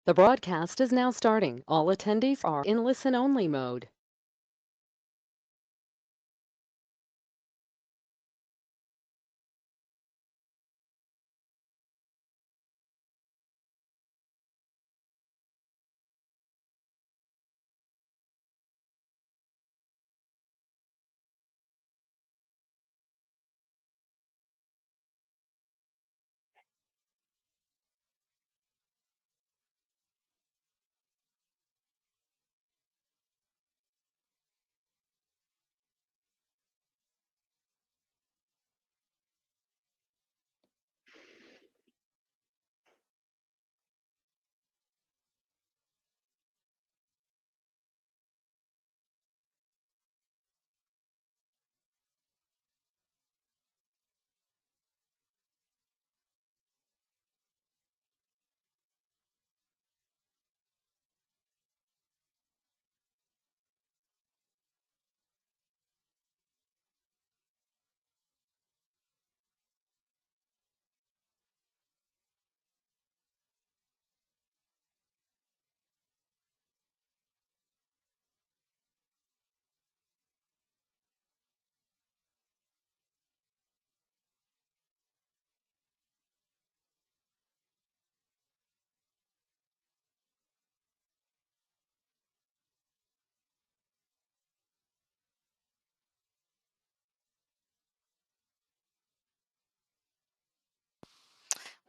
The broadcast is now starting. All attendees are in listen-only mode.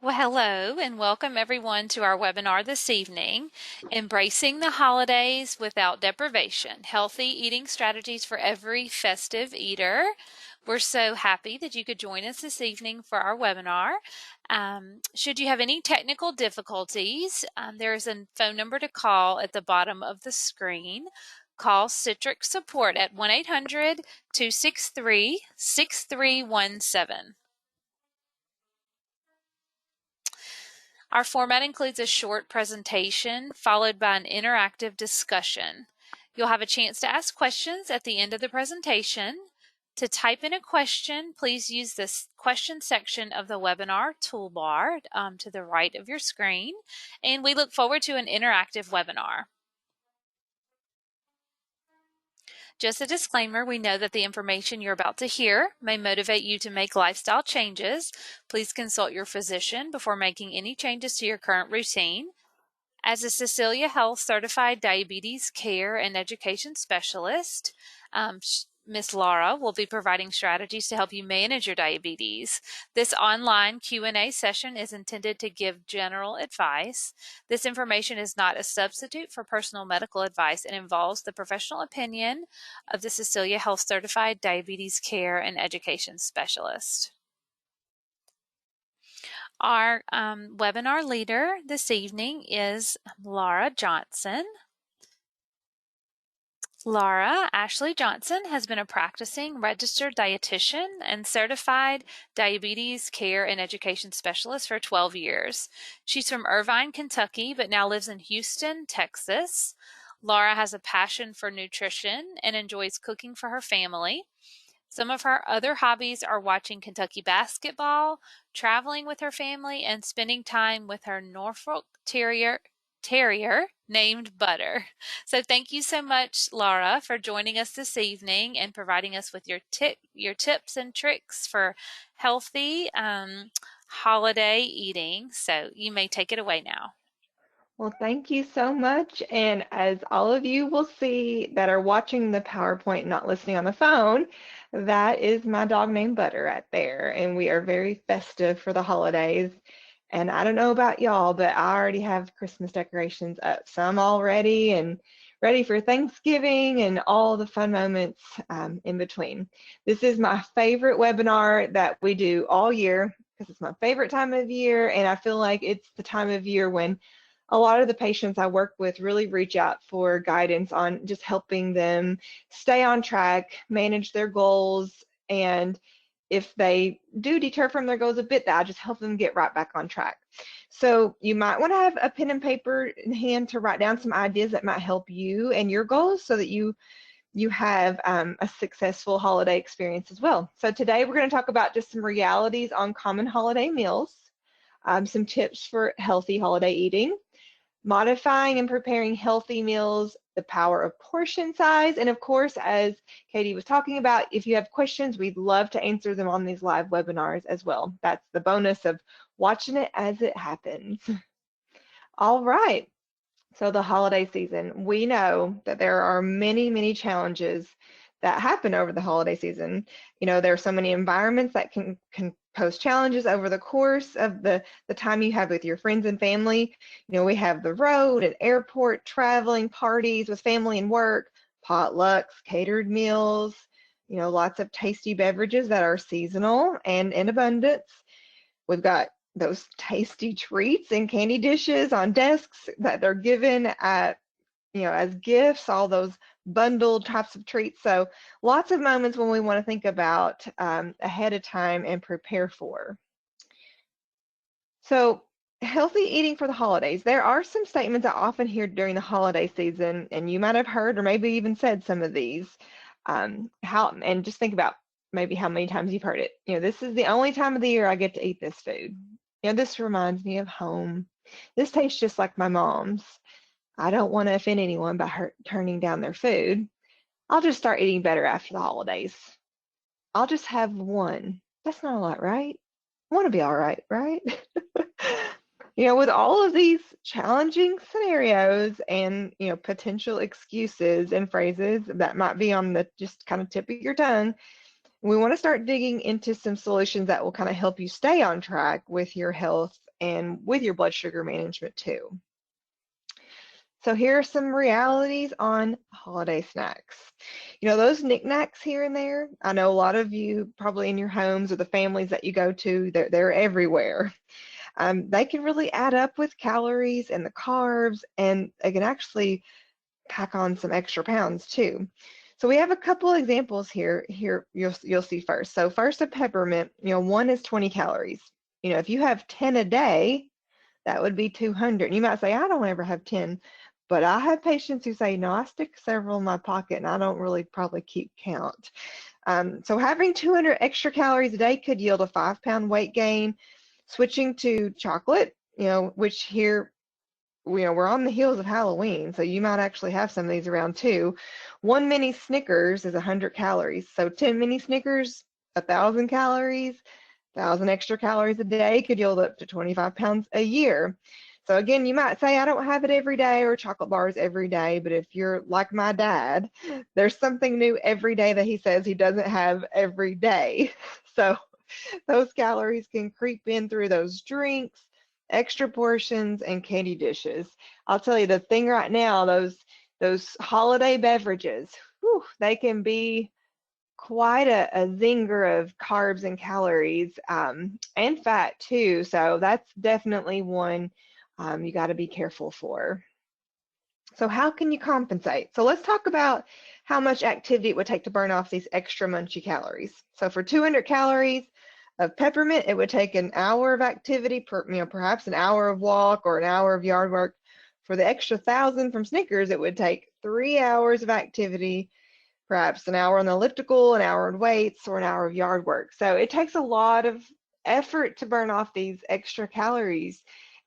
Well, hello and welcome everyone to our webinar this evening, Embracing the Holidays Without Deprivation, Healthy Eating Strategies for Every Festive Eater. We're so happy that you could join us this evening for our webinar. Should you have any technical difficulties, there is a phone number to call at the bottom of the screen. Call Citrix Support at 1-800-263-6317. Our format includes a short presentation followed by an interactive discussion. You'll have a chance to ask questions at the end of the presentation. To type in a question, please use this question section of the webinar toolbar to the right of your screen, and we look forward to an interactive webinar. Just a disclaimer, we know that the information you're about to hear may motivate you to make lifestyle changes. Please consult your physician before making any changes to your current routine. As a Cecilia Health Certified Diabetes Care and Education Specialist, Ms. Laura will be providing strategies to help you manage your diabetes. This online Q&A session is intended to give general advice. This information is not a substitute for personal medical advice and involves the professional opinion of the Cecilia Health Certified Diabetes Care and Education Specialist. Our webinar leader this evening is Laura Johnson. Laura Ashley Johnson has been a practicing registered dietitian and certified diabetes care and education specialist for 12 years. She's from Irvine, Kentucky, but now lives in Houston, Texas. Laura has a passion for nutrition and enjoys cooking for her family. Some of her other hobbies are watching Kentucky basketball, traveling with her family, and spending time with her Norfolk Terrier named Butter. So thank you so much, Laura, for joining us this evening and providing us with your tips and tricks for healthy holiday eating. So you may take it away now. Well, thank you so much. And as all of you will see that are watching the PowerPoint, not listening on the phone, that is my dog named Butter right there. And we are very festive for the holidays. And I don't know about y'all, but I already have Christmas decorations up. So I'm all ready and ready for Thanksgiving and all the fun moments in between. This is my favorite webinar that we do all year because it's my favorite time of year. And I feel like it's the time of year when a lot of the patients I work with really reach out for guidance on just helping them stay on track, manage their goals, and if they do deter from their goals a bit, that I just help them get right back on track. So you might want to have a pen and paper in hand to write down some ideas that might help you and your goals so that you have a successful holiday experience as well. So today we're going to talk about just some realities on common holiday meals, some tips for healthy holiday eating, modifying and preparing healthy meals, the power of portion size, and of course, as Katie was talking about, if you have questions, we'd love to answer them on these live webinars as well. That's the bonus of watching it as it happens. All right. So the holiday season, we know that there are many, many challenges that happen over the holiday season. You know, there are so many environments that can pose challenges over the course of the time you have with your friends and family. You know, we have the road and airport, traveling, parties with family and work, potlucks, catered meals, you know, lots of tasty beverages that are seasonal and in abundance. We've got those tasty treats and candy dishes on desks that they're given at, you know, as gifts, all those bundled types of treats. So lots of moments when we want to think about ahead of time and prepare for. So healthy eating for the holidays. There are some statements I often hear during the holiday season, and you might have heard or maybe even said some of these. And just think about maybe how many times you've heard it. You know, this is the only time of the year I get to eat this food. You know, this reminds me of home. This tastes just like my mom's. I don't want to offend anyone by turning down their food. I'll just start eating better after the holidays. I'll just have one. That's not a lot, right? I want to be all right, right? You know, with all of these challenging scenarios and, you know, potential excuses and phrases that might be on the just kind of tip of your tongue, we want to start digging into some solutions that will kind of help you stay on track with your health and with your blood sugar management too. So here are some realities on holiday snacks. You know, those knickknacks here and there, I know a lot of you probably in your homes or the families that you go to, they're everywhere. They can really add up with calories and the carbs, and they can actually pack on some extra pounds too. So we have a couple examples here. Here you'll see first. So first, a peppermint. You know, one is 20 calories. You know, if you have 10 a day, that would be 200. And you might say, I don't ever have 10, but I have patients who say, no, I stick several in my pocket and I don't really probably keep count. So having 200 extra calories a day could yield a 5-pound weight gain. Switching to chocolate, you know, which here, you know, we're on the heels of Halloween, so you might actually have some of these around too. One mini Snickers is 100 calories. So 10 mini Snickers, 1,000 calories, 1,000 extra calories a day could yield up to 25 pounds a year. So again, you might say, I don't have it every day or chocolate bars every day, but if you're like my dad, there's something new every day that he says he doesn't have every day. So those calories can creep in through those drinks, extra portions, and candy dishes. I'll tell you the thing right now, those holiday beverages, whew, they can be quite a zinger of carbs and calories and fat too. So that's definitely one you got to be careful for. So how can you compensate? So let's talk about how much activity it would take to burn off these extra munchy calories. So for 200 calories of peppermint, it would take an hour of activity, perhaps an hour of walk or an hour of yard work. For the extra 1,000 from Snickers, it would take 3 hours of activity, perhaps an hour on the elliptical, an hour on weights, or an hour of yard work. So it takes a lot of effort to burn off these extra calories.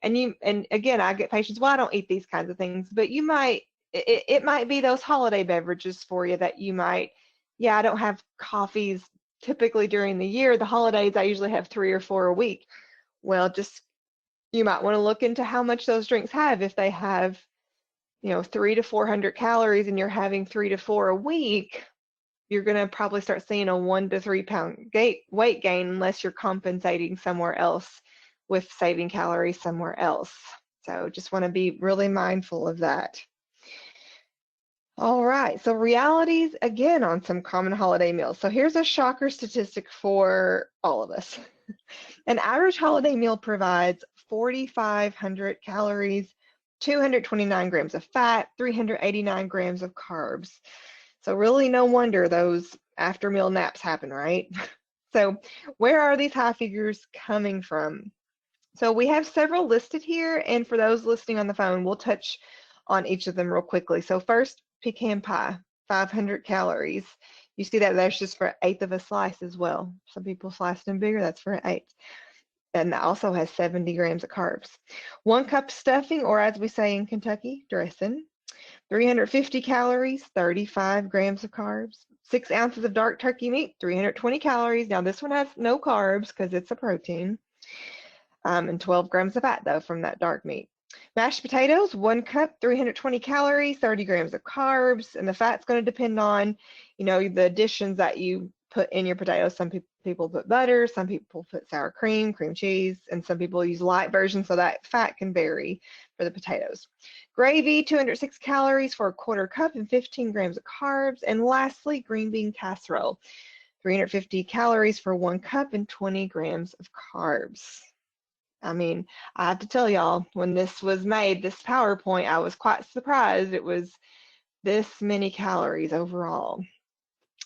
And again, I get patients, well, I don't eat these kinds of things, but you might, it might be those holiday beverages for you that you might, yeah, I don't have coffees typically during the year. The holidays, I usually have 3 or 4 a week. Well, just, you might want to look into how much those drinks have. If they have, you know, 300 to 400 calories and you're having 3 to 4 a week, you're going to probably start seeing a 1 to 3 pound weight gain unless you're compensating somewhere else with saving calories somewhere else. So just want to be really mindful of that. All right, so realities again on some common holiday meals. So here's a shocker statistic for all of us. An average holiday meal provides 4,500 calories, 229 grams of fat, 389 grams of carbs. So really no wonder those after meal naps happen, right? So where are these high figures coming from? So we have several listed here, and for those listening on the phone, we'll touch on each of them real quickly. So first, pecan pie, 500 calories. You see that that's just for 1/8 of a slice as well. Some people slice them bigger, that's for an 1/8. and that also has 70 grams of carbs. 1 cup stuffing, or as we say in Kentucky, dressing, 350 calories, 35 grams of carbs. 6 ounces of dark turkey meat, 320 calories. Now this one has no carbs because it's a protein, and 12 grams of fat though from that dark meat. Mashed potatoes, 1 cup, 320 calories, 30 grams of carbs, and the fat's going to depend on, the additions that you put in your potatoes. Some people put butter, some people put sour cream, cream cheese, and some people use light versions, so that fat can vary for the potatoes. Gravy, 206 calories for a 1/4 cup and 15 grams of carbs. And lastly, green bean casserole, 350 calories for 1 cup and 20 grams of carbs. I mean, I have to tell y'all, when this was made, this PowerPoint, I was quite surprised it was this many calories overall.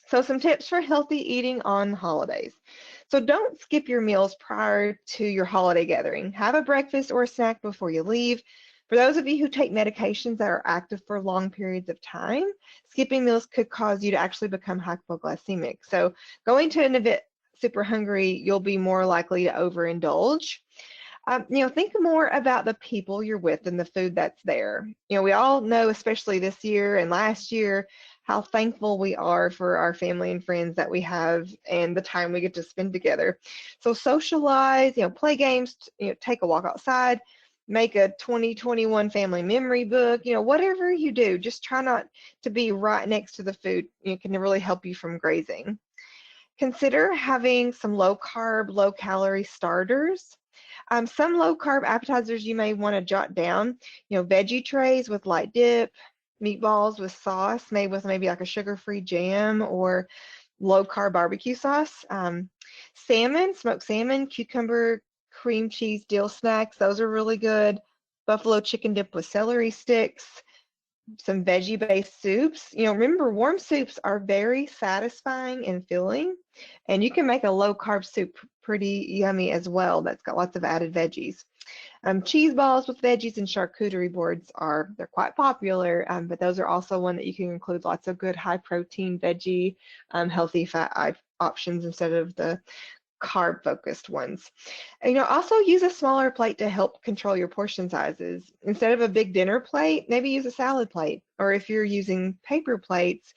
So some tips for healthy eating on holidays. So don't skip your meals prior to your holiday gathering. Have a breakfast or a snack before you leave. For those of you who take medications that are active for long periods of time, skipping meals could cause you to actually become hypoglycemic. So going to an event super hungry, you'll be more likely to overindulge. Think more about the people you're with and the food that's there. We all know, especially this year and last year, how thankful we are for our family and friends that we have and the time we get to spend together. So socialize, play games, take a walk outside, make a 2021 family memory book, whatever you do, just try not to be right next to the food. It can really help you from grazing. Consider having some low carb, low calorie starters. Some low carb appetizers you may want to jot down, veggie trays with light dip, meatballs with sauce made with maybe like a sugar-free jam or low carb barbecue sauce. Salmon, smoked salmon, cucumber, cream cheese dill snacks, those are really good. Buffalo chicken dip with celery sticks. Some veggie-based soups. Remember, warm soups are very satisfying and filling, and you can make a low-carb soup pretty yummy as well that's got lots of added veggies. Cheese balls with veggies and charcuterie boards they're quite popular, but those are also one that you can include lots of good high-protein veggie, healthy fat options instead of the carb focused ones. And, also use a smaller plate to help control your portion sizes. Instead of a big dinner plate, maybe use a salad plate. Or if you're using paper plates,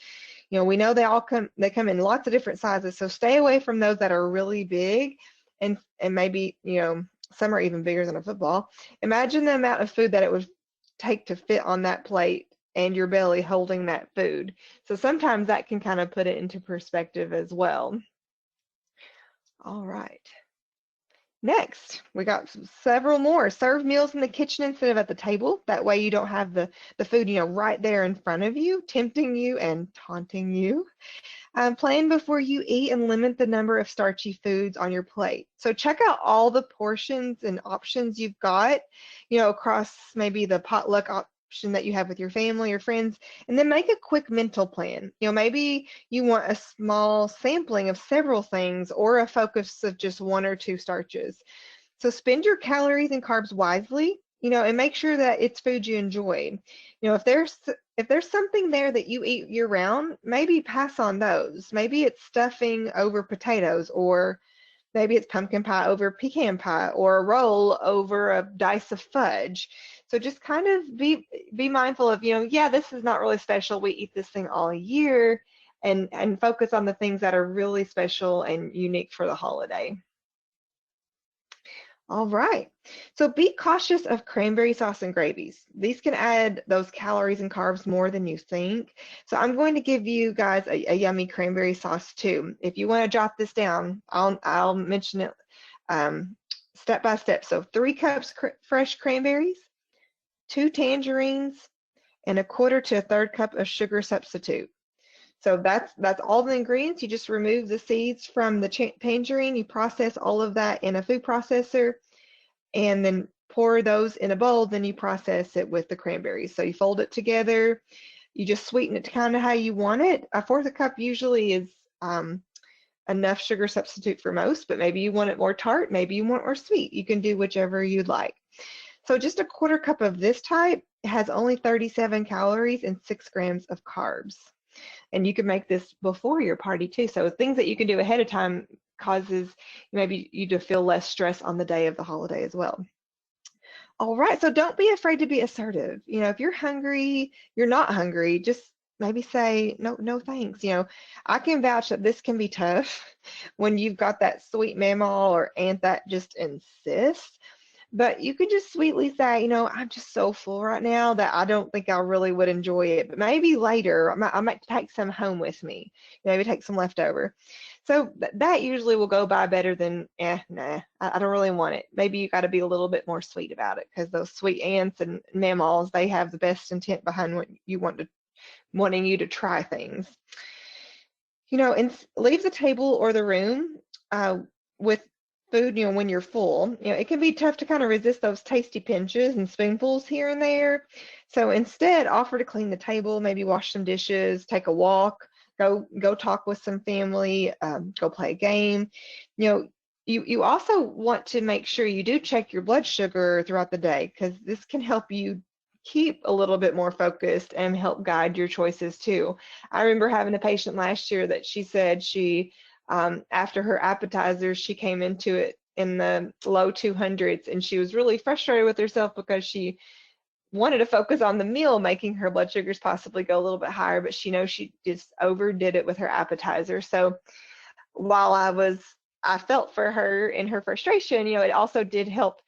we know they come in lots of different sizes, so stay away from those that are really big and maybe, some are even bigger than a football. Imagine the amount of food that it would take to fit on that plate and your belly holding that food. So sometimes that can kind of put it into perspective as well. All right. Next, we got several more. Serve meals in the kitchen instead of at the table. That way you don't have the food, right there in front of you, tempting you and taunting you. Plan before you eat and limit the number of starchy foods on your plate. So check out all the portions and options you've got, across maybe the potluck option that you have with your family or friends, and then make a quick mental plan. Maybe you want a small sampling of several things or a focus of just 1 or 2 starches. So spend your calories and carbs wisely, and make sure that it's food you enjoy. If there's something there that you eat year round, maybe pass on those. Maybe it's stuffing over potatoes, or maybe it's pumpkin pie over pecan pie, or a roll over a dice of fudge. So just kind of be mindful of, this is not really special. We eat this thing all year, and focus on the things that are really special and unique for the holiday. All right, so be cautious of cranberry sauce and gravies. These can add those calories and carbs more than you think. So I'm going to give you guys a yummy cranberry sauce too. If you want to jot this down, I'll mention it step by step. So 3 cups fresh cranberries, 2 tangerines, and 1/4 to 1/3 cup of sugar substitute. So that's all the ingredients. You just remove the seeds from the tangerine. You process all of that in a food processor, and then pour those in a bowl. Then you process it with the cranberries. So you fold it together. You just sweeten it to kind of how you want it. 1/4 cup usually is enough sugar substitute for most, but maybe you want it more tart, maybe you want more sweet. You can do whichever you'd like. So just a 1/4 cup of this type has only 37 calories and 6 grams of carbs. And you can make this before your party too. So things that you can do ahead of time causes maybe you to feel less stress on the day of the holiday as well. All right, so don't be afraid to be assertive. If you're hungry, you're not hungry, just maybe say no, no thanks. I can vouch that this can be tough when you've got that sweet mama or aunt that just insists. But you could just sweetly say, I'm just so full right now that I don't think I really would enjoy it. But maybe later, I might take some home with me. Maybe take some leftover. So that usually will go by better than, nah, I don't really want it. Maybe you got to be a little bit more sweet about it, because those sweet aunts and mammals, they have the best intent behind what you wanting you to try things. And leave the table or the room with food, when you're full. It can be tough to kind of resist those tasty pinches and spoonfuls here and there. So instead, offer to clean the table, maybe wash some dishes, take a walk, go talk with some family, go play a game. You also want to make sure you do check your blood sugar throughout the day, because this can help you keep a little bit more focused and help guide your choices too. I remember having a patient last year that she said after her appetizers, she came into it in the low 200s, and she was really frustrated with herself because she wanted to focus on the meal, making her blood sugars possibly go a little bit higher, but she knows she just overdid it with her appetizer. So while I felt for her in her frustration, it also did help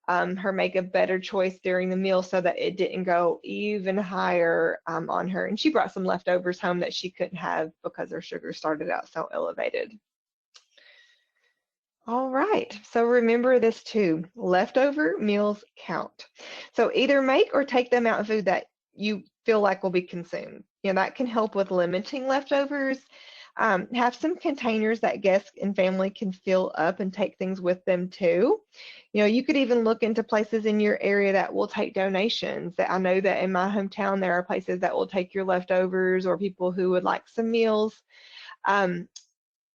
her make a better choice during the meal so that it didn't go even higher on her. And she brought some leftovers home that she couldn't have because her sugar started out so elevated. All right, so remember this too, leftover meals count. So either make or take the amount of food that you feel like will be consumed. That can help with limiting leftovers. Have some containers that guests and family can fill up and take things with them too. You could even look into places in your area that will take donations. I know that in my hometown, there are places that will take your leftovers or people who would like some meals.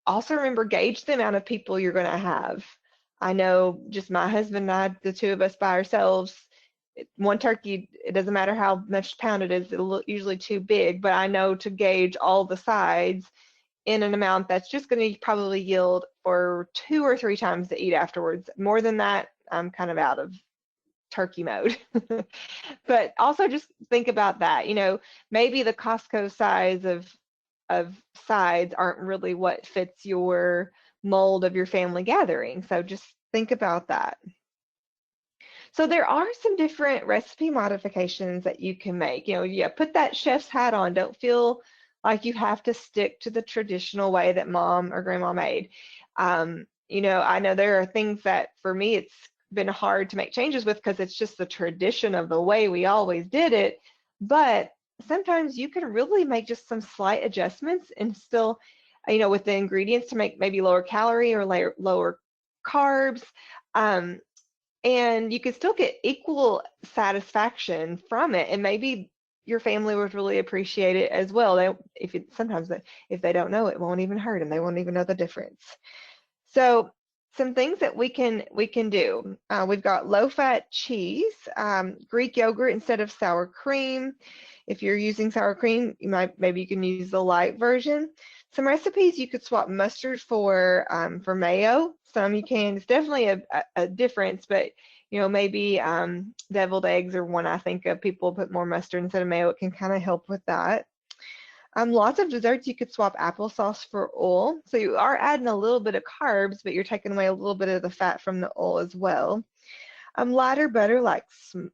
Also remember, gauge the amount of people you're going to have. I know just my husband and I, the two of us by ourselves, one turkey, it doesn't matter how much pound it is, it'll usually too big, but I know to gauge all the sides in an amount that's just going to probably yield for 2 or 3 times to eat afterwards. More than that, I'm kind of out of turkey mode. But also just think about that. Maybe the Costco size of sides aren't really what fits your mold of your family gathering. So just think about that. So there are some different recipe modifications that you can make. Put that chef's hat on. Don't feel like you have to stick to the traditional way that mom or grandma made. I know there are things that for me it's been hard to make changes with because it's just the tradition of the way we always did it. But sometimes you can really make just some slight adjustments and still, with the ingredients to make maybe lower calorie or lower carbs. And you could still get equal satisfaction from it, and maybe your family would really appreciate it as well. Sometimes if they don't know, it won't even hurt them. They won't even know the difference. So some things that we can do. We've got low-fat cheese, Greek yogurt instead of sour cream. If you're using sour cream, maybe you can use the light version. Some recipes you could swap mustard for mayo. Some you can. It's definitely a difference, but maybe deviled eggs are one I think of. People put more mustard instead of mayo. It can kind of help with that. Lots of desserts you could swap applesauce for oil. So you are adding a little bit of carbs, but you're taking away a little bit of the fat from the oil as well. Lighter butter like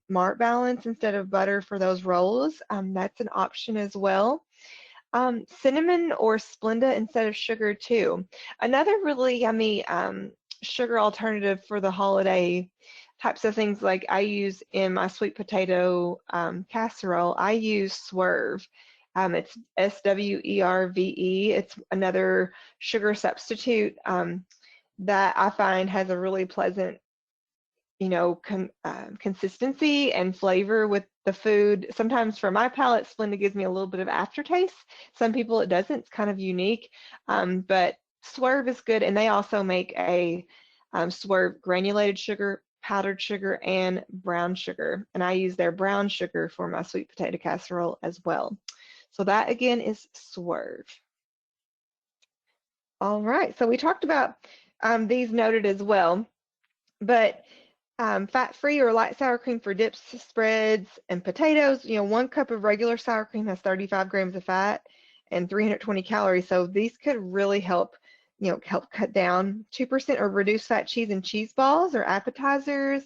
Smart Balance instead of butter for those rolls. That's an option as well. Cinnamon or Splenda instead of sugar too. Another really yummy sugar alternative for the holiday types of things, like I use in my sweet potato casserole, I use Swerve. It's Swerve. It's another sugar substitute that I find has a really pleasant consistency and flavor with the food. Sometimes for my palate, Splenda gives me a little bit of aftertaste. Some people it doesn't. It's kind of unique. But Swerve is good, and they also make a Swerve granulated sugar, powdered sugar, and brown sugar. And I use their brown sugar for my sweet potato casserole as well. So that again is Swerve. All right, so we talked about these noted as well, but fat-free or light sour cream for dips, spreads, and potatoes. 1 cup of regular sour cream has 35 grams of fat and 320 calories. So these could really help, help cut down 2% or reduce fat cheese and cheese balls or appetizers.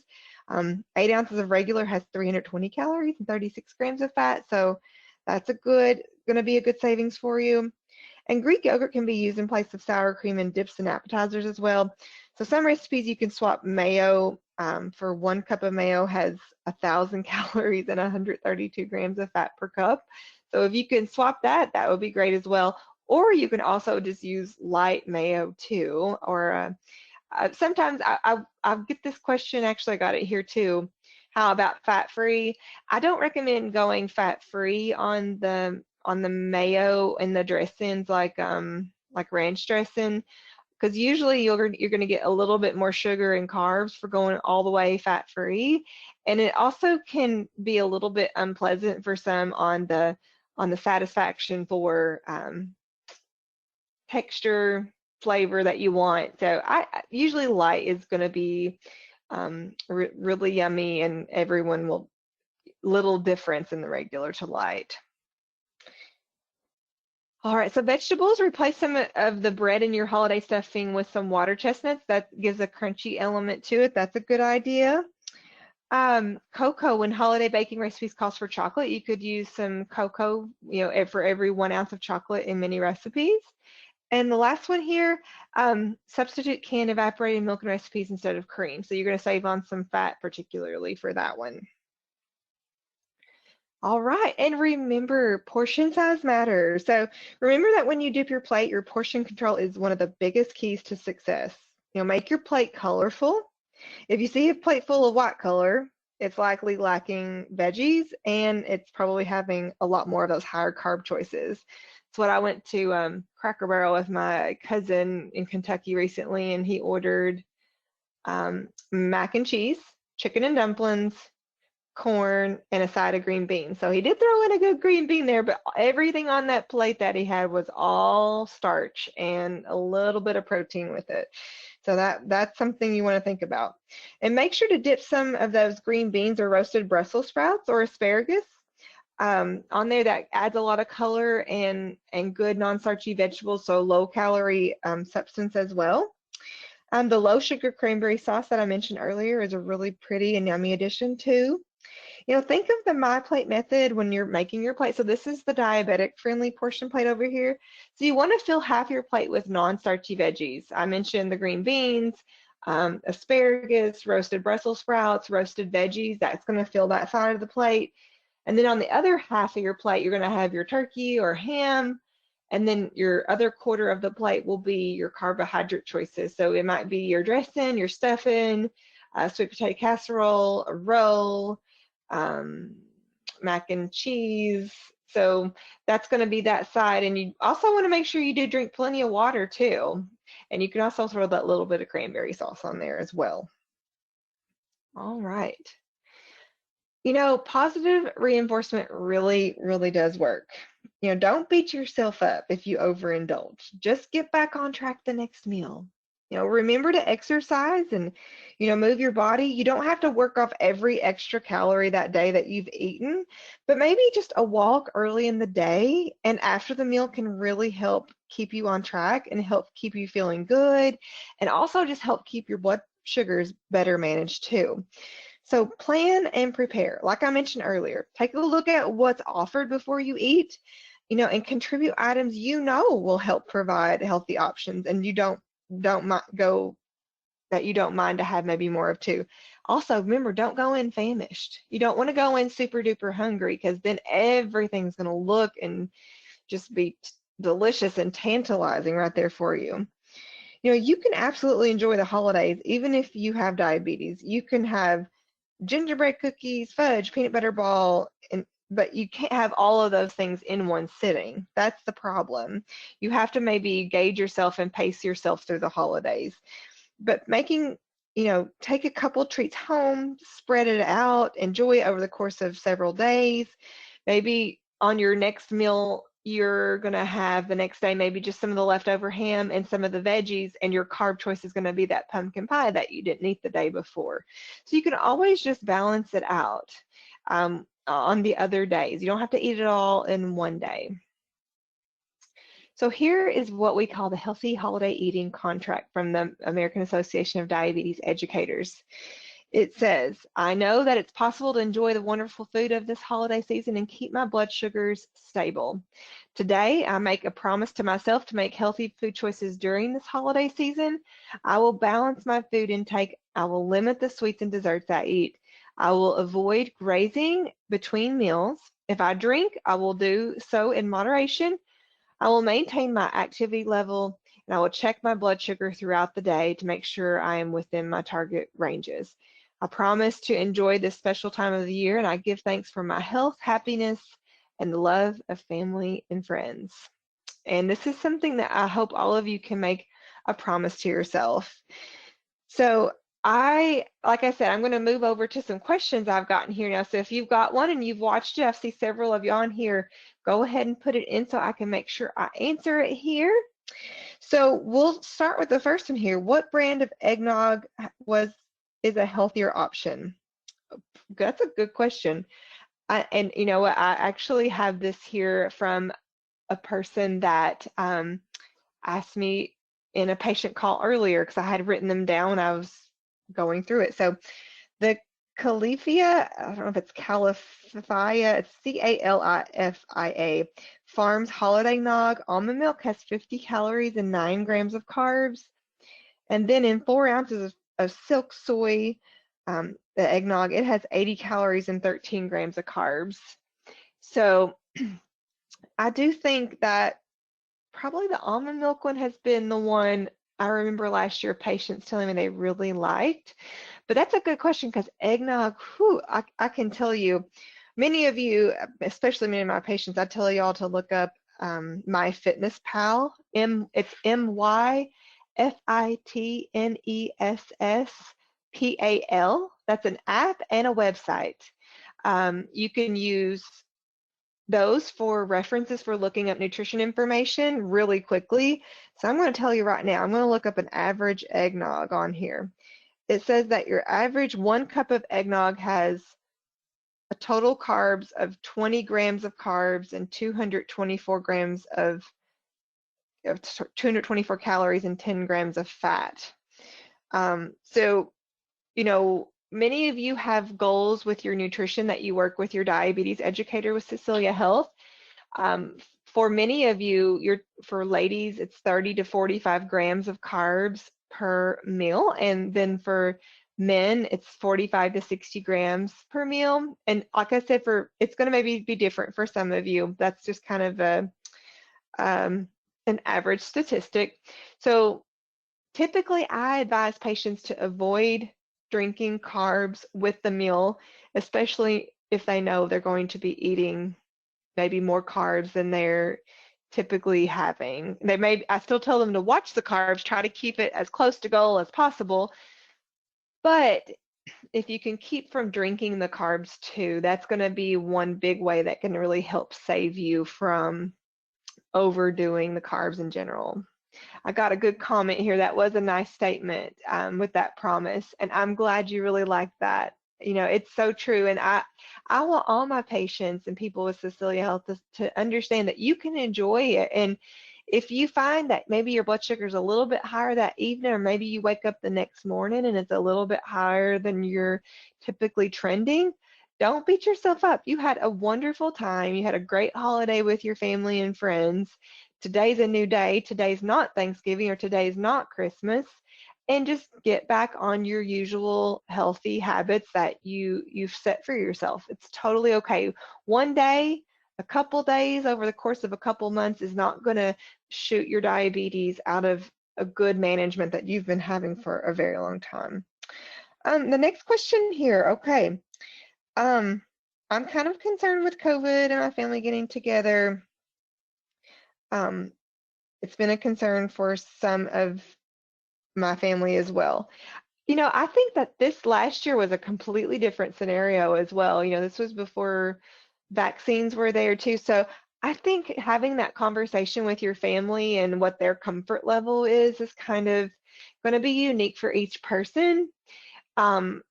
8 ounces of regular has 320 calories and 36 grams of fat. So that's going to be a good savings for you. And Greek yogurt can be used in place of sour cream in dips and appetizers as well. So some recipes you can swap mayo for 1 cup of mayo has 1,000 calories and 132 grams of fat per cup. So if you can swap that, that would be great as well. Or you can also just use light mayo too. Or sometimes I get this question, actually I got it here too. How about fat-free? I don't recommend going fat-free on the mayo and the dressings like ranch dressing, because usually you're going to get a little bit more sugar and carbs for going all the way fat-free, and it also can be a little bit unpleasant for some on the satisfaction for texture, flavor that you want. So usually light is going to be really yummy, and everyone will little difference in the regular to light. All right, so vegetables, replace some of the bread in your holiday stuffing with some water chestnuts. That gives a crunchy element to it. That's a good idea. Cocoa, when holiday baking recipes calls for chocolate, you could use some cocoa, for every 1 ounce of chocolate in many recipes. And the last one here, substitute canned evaporated milk in recipes instead of cream. So you're going to save on some fat, particularly for that one. All right, and remember, portion size matters. So remember that when you dip your plate, your portion control is one of the biggest keys to success. Make your plate colorful. If you see a plate full of white color, it's likely lacking veggies, and it's probably having a lot more of those higher carb choices. It's what I went to Cracker Barrel with my cousin in Kentucky recently, and he ordered mac and cheese, chicken and dumplings, corn, and a side of green beans. So he did throw in a good green bean there, but everything on that plate that he had was all starch and a little bit of protein with it. So that's something you want to think about. And make sure to dip some of those green beans or roasted Brussels sprouts or asparagus on there. That adds a lot of color and good non-starchy vegetables, so low calorie substance as well. The low sugar cranberry sauce that I mentioned earlier is a really pretty and yummy addition too. Think of the My Plate method when you're making your plate. So this is the diabetic friendly portion plate over here. So you want to fill half your plate with non-starchy veggies. I mentioned the green beans, asparagus, roasted Brussels sprouts, roasted veggies. That's going to fill that side of the plate. And then on the other half of your plate, you're going to have your turkey or ham. And then your other quarter of the plate will be your carbohydrate choices. So it might be your dressing, your stuffing, sweet potato casserole, a roll, mac and cheese. So that's going to be that side. And you also want to make sure you do drink plenty of water too. And you can also throw that little bit of cranberry sauce on there as well. All right. Positive reinforcement really, really does work. Don't beat yourself up if you overindulge. Just get back on track the next meal. Remember to exercise and, move your body. You don't have to work off every extra calorie that day that you've eaten, but maybe just a walk early in the day and after the meal can really help keep you on track and help keep you feeling good, and also just help keep your blood sugars better managed too. So plan and prepare. Like I mentioned earlier, take a look at what's offered before you eat, and contribute items will help provide healthy options, and you don't mind to have maybe more of two. Also, remember, don't go in famished. You don't want to go in super duper hungry, because then everything's going to look and just be delicious and tantalizing right there for you. You can absolutely enjoy the holidays even if you have diabetes. You can have gingerbread cookies, fudge, peanut butter ball, but you can't have all of those things in one sitting. That's the problem. You have to maybe gauge yourself and pace yourself through the holidays. But take a couple treats home, spread it out, enjoy it over the course of several days. Maybe on your next meal you're going to have the next day maybe just some of the leftover ham and some of the veggies, and your carb choice is going to be that pumpkin pie that you didn't eat the day before. So you can always just balance it out on the other days. You don't have to eat it all in one day. So here is what we call the Healthy Holiday Eating Contract from the American Association of Diabetes Educators. It says, I know that it's possible to enjoy the wonderful food of this holiday season and keep my blood sugars stable. Today, I make a promise to myself to make healthy food choices during this holiday season. I will balance my food intake. I will limit the sweets and desserts I eat. I will avoid grazing between meals. If I drink, I will do so in moderation. I will maintain my activity level, and I will check my blood sugar throughout the day to make sure I am within my target ranges. I promise to enjoy this special time of the year, and I give thanks for my health, happiness, and the love of family and friends. And this is something that I hope all of you can make a promise to yourself. So like I said, I'm going to move over to some questions I've gotten here now. So if you've got one and you've watched it, I see several of you on here, go ahead and put it in so I can make sure I answer it here. So we'll start with the first one here. What brand of eggnog is a healthier option? That's a good question. And you know what, I actually have this here from a person that asked me in a patient call earlier because I had written them down when I was going through it. So the Califia, I don't know if it's Califia, it's Califia Farms Holiday Nog almond milk has 50 calories and 9 grams of carbs. And then in 4 ounces of silk soy, the eggnog, it has 80 calories and 13 grams of carbs. So I do think that probably the almond milk one has been the one I remember last year patients telling me they really liked. But that's a good question because eggnog, whew, I can tell you, many of you, especially many of my patients, I tell y'all to look up MyFitnessPal. It's MyFitnesspal. That's an app and a website. You can use those for references for looking up nutrition information really quickly. So I'm going to tell you right now, I'm going to look up an average eggnog on here. It says that your average 1 cup of eggnog has a total carbs of 20 grams of carbs and 224 calories and 10 grams of fat. So, you know, many of you have goals with your nutrition that you work with your diabetes educator with Cecilia Health. For many of you, for ladies, it's 30 to 45 grams of carbs per meal. And then for men, it's 45 to 60 grams per meal. And like I said, it's going to maybe be different for some of you. That's just kind of an average statistic. So typically, I advise patients to avoid drinking carbs with the meal, especially if they know they're going to be eating maybe more carbs than they're typically having. I still tell them to watch the carbs, try to keep it as close to goal as possible. But if you can keep from drinking the carbs too, that's going to be one big way that can really help save you from overdoing the carbs in general. I got a good comment here. That was a nice statement with that promise. And I'm glad you really like that. You know, it's so true. And I want all my patients and people with Cecilia Health to understand that you can enjoy it. And if you find that maybe your blood sugar is a little bit higher that evening, or maybe you wake up the next morning and it's a little bit higher than you're typically trending, don't beat yourself up. You had a wonderful time. You had a great holiday with your family and friends. Today's a new day. Today's not Thanksgiving or today's not Christmas. And just get back on your usual healthy habits that you've set for yourself. It's totally okay. One day, a couple days over the course of a couple months is not going to shoot your diabetes out of a good management that you've been having for a very long time. The next question here, okay. I'm kind of concerned with COVID and my family getting together. It's been a concern for some of my family as well. You know, I think that this last year was a completely different scenario as well. You know, this was before vaccines were there too. So I think having that conversation with your family and what their comfort level is kind of going to be unique for each person. Um,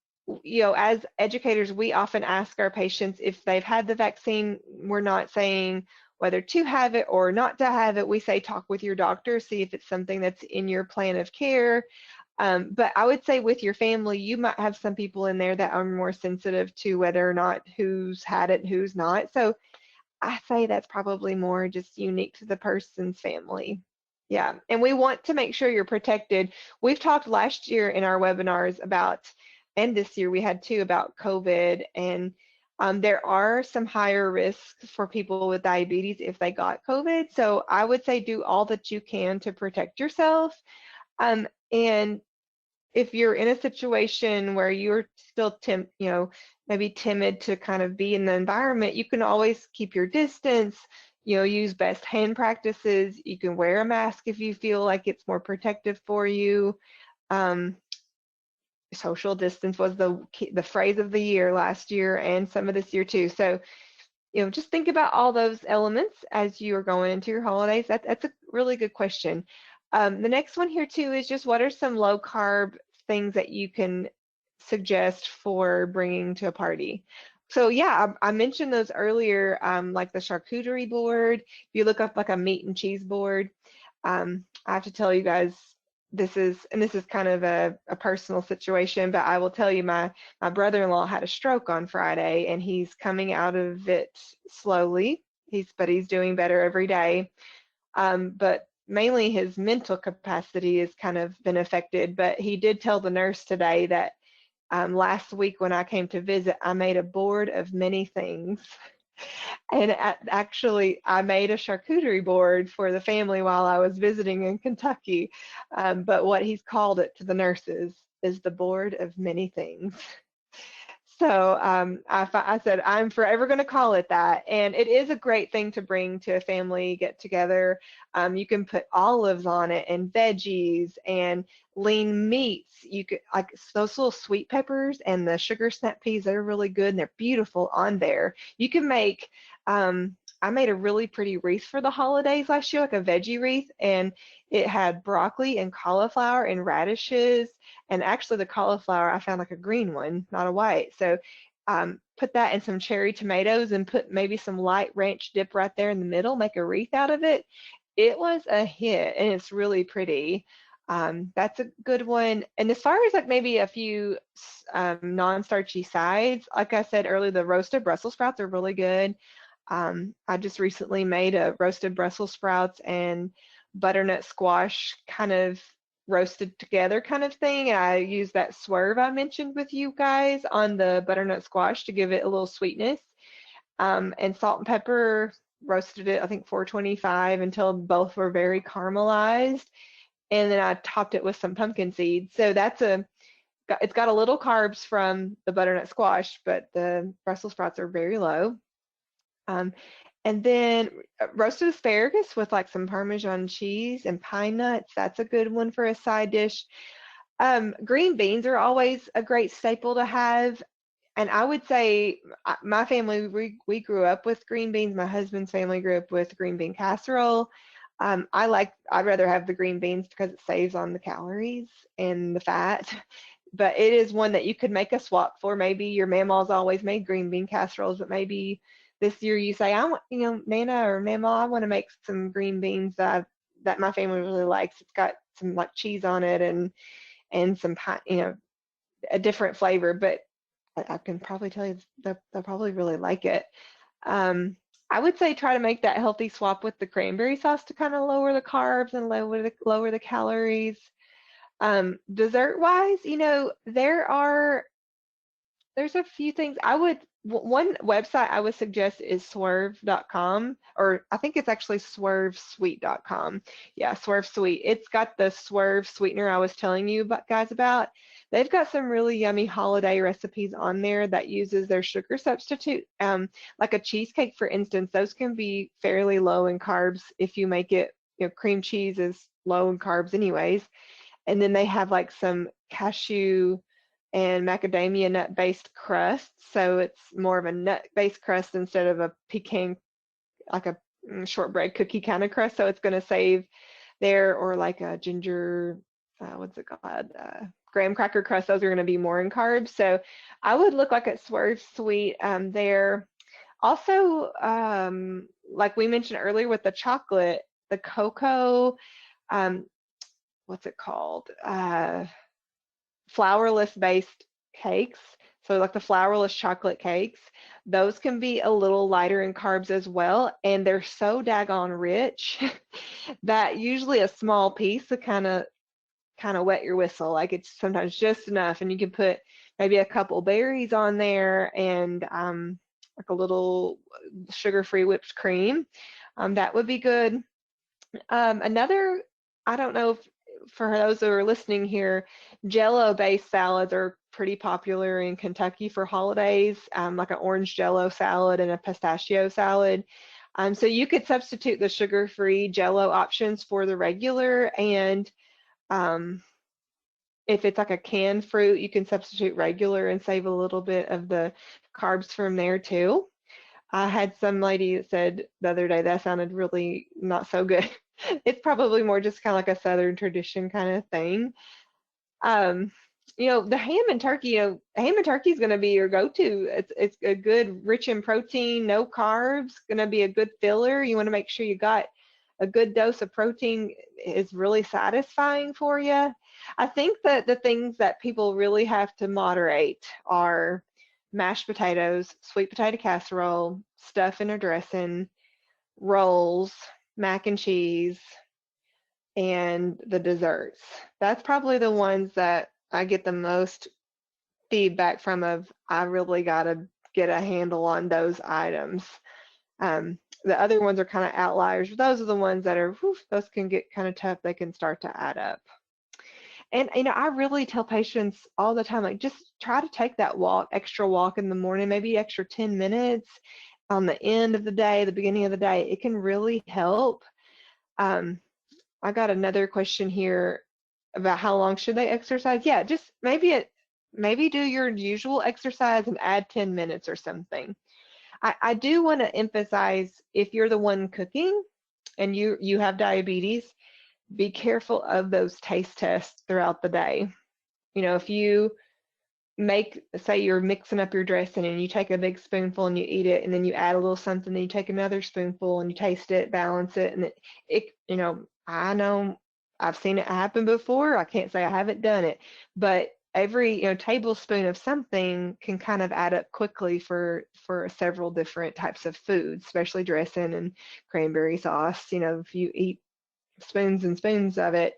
as educators, we often ask our patients if they've had the vaccine. We're not saying whether to have it or not to have it. We say talk with your doctor, see if it's something that's in your plan of care. But I would say with your family, you might have some people in there that are more sensitive to whether or not who's had it and who's not. So I say that's probably more just unique to the person's family. Yeah, and we want to make sure you're protected. We've talked last year in our webinars about, and this year we had two about COVID, and there are some higher risks for people with diabetes if they got COVID. So I would say do all that you can to protect yourself. And if you're in a situation where you're still maybe timid to kind of be in the environment, you can always keep your distance, use best hand practices. You can wear a mask if you feel like it's more protective for you. Um, Social distance was the phrase of the year last year and some of this year too. So just think about all those elements as you are going into your holidays. That's a really good question. The next one here too is just what are some low carb things that you can suggest for bringing to a party? So yeah, I mentioned those earlier, like the charcuterie board. If you look up like a meat and cheese board, I have to tell you guys, this is kind of a personal situation, but I will tell you my brother-in-law had a stroke on Friday and he's coming out of it slowly. But he's doing better every day. But mainly his mental capacity has kind of been affected. But he did tell the nurse today that last week when I came to visit, I made a board of many things. And actually, I made a charcuterie board for the family while I was visiting in Kentucky. But what he's called it to the nurses is the board of many things. So I said, I'm forever going to call it that. And it is a great thing to bring to a family get together. You can put olives on it and veggies and lean meats. You could like those little sweet peppers and the sugar snap peas. They're really good and they're beautiful on there. You can make, I made a really pretty wreath for the holidays last year, like a veggie wreath, and it had broccoli and cauliflower and radishes. And actually, the cauliflower, I found like a green one, not a white. So put that in some cherry tomatoes and put maybe some light ranch dip right there in the middle, make a wreath out of it. It was a hit and it's really pretty. That's a good one. And as far as like maybe a few non-starchy sides, like I said earlier, the roasted Brussels sprouts are really good. I just recently made a roasted Brussels sprouts and butternut squash kind of roasted together kind of thing. I used that swerve I mentioned with you guys on the butternut squash to give it a little sweetness. And salt and pepper, roasted it, I think 425 until both were very caramelized. And then I topped it with some pumpkin seeds. So it's got a little carbs from the butternut squash, but the Brussels sprouts are very low. Um, and then roasted asparagus with like some Parmesan cheese and pine nuts. That's a good one for a side dish. Green beans are always a great staple to have. And I would say my family, we grew up with green beans. My husband's family grew up with green bean casserole. I'd rather have the green beans because it saves on the calories and the fat. But it is one that you could make a swap for. Maybe your mama's always made green bean casseroles, but maybe this year you say, I want, Nana or Mama, I want to make some green beans that my family really likes. It's got some like cheese on it and some a different flavor, but I can probably tell you they'll probably really like it. I would say try to make that healthy swap with the cranberry sauce to kind of lower the carbs and lower the calories. Dessert wise, there's a few things one website I would suggest is swerve.com, or I think it's actually swervesweet.com. Yeah, Swerve Sweet. It's got the Swerve sweetener I was telling you guys about. They've got some really yummy holiday recipes on there that uses their sugar substitute. Like a cheesecake, for instance, those can be fairly low in carbs if you make it, cream cheese is low in carbs anyways. And then they have like some cashew and macadamia nut based crust. So it's more of a nut based crust instead of a pecan, like a shortbread cookie kind of crust, so it's going to save there, or like a ginger, what's it called? Graham cracker crust. Those are going to be more in carbs. So I would look like at Swerve Sweet there. Also, like we mentioned earlier with the chocolate, the cocoa, um, what's it called? Flourless based cakes. So like the flourless chocolate cakes, those can be a little lighter in carbs as well. And they're so daggone rich that usually a small piece to kind of wet your whistle. Like it's sometimes just enough. And you can put maybe a couple berries on there and like a little sugar-free whipped cream. That would be good. Another, I don't know if for those who are listening here, Jello-based salads are pretty popular in Kentucky for holidays, like an orange Jello salad and a pistachio salad. So you could substitute the sugar-free Jello options for the regular, and um, if it's like a canned fruit, you can substitute regular and save a little bit of the carbs from there too. I had some lady that said the other day that sounded really not so good. It's probably more just kind of like a Southern tradition kind of thing. Um, the ham and turkey, ham and turkey is going to be your go-to. It's a good, rich in protein, no carbs, going to be a good filler. You want to make sure you got a good dose of protein is really satisfying for you. I think that the things that people really have to moderate are mashed potatoes, sweet potato casserole, stuffing or dressing, rolls, mac and cheese, and the desserts. That's probably the ones that I get the most feedback from of I really got to get a handle on those items. The other ones are kind of outliers, but those are the ones that are, whew, those can get kind of tough. They can start to add up. And I really tell patients all the time, like just try to take that walk, extra walk in the morning, maybe extra 10 minutes on the end of the day, the beginning of the day. It can really help. Um, I got another question here about how long should they exercise? Yeah, just maybe do your usual exercise and add 10 minutes or something. I do want to emphasize, if you're the one cooking and you have diabetes, be careful of those taste tests throughout the day. If you say you're mixing up your dressing and you take a big spoonful and you eat it, and then you add a little something, then you take another spoonful and you taste it, balance it, and I know I've seen it happen before. I can't say I haven't done it, but every tablespoon of something can kind of add up quickly for several different types of foods, especially dressing and cranberry sauce. If you eat spoons and spoons of it,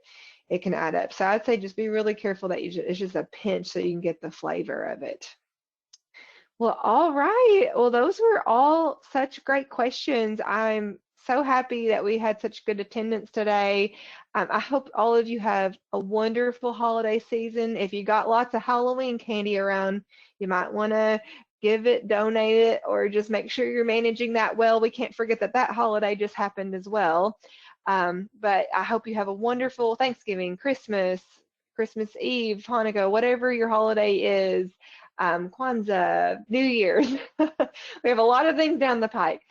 it can add up. So I'd say just be really careful that it's just a pinch so you can get the flavor of it. Well, all right. Well, those were all such great questions. I'm so happy that we had such good attendance today. I hope all of you have a wonderful holiday season. If you got lots of Halloween candy around, you might want to give it, donate it, or just make sure you're managing that well. We can't forget that holiday just happened as well. But I hope you have a wonderful Thanksgiving, Christmas Eve, Hanukkah, whatever your holiday is, Kwanzaa, New Year's. We have a lot of things down the pike.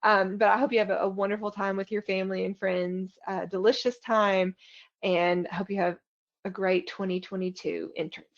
But I hope you have a wonderful time with your family and friends, delicious time, and I hope you have a great 2022 entrance.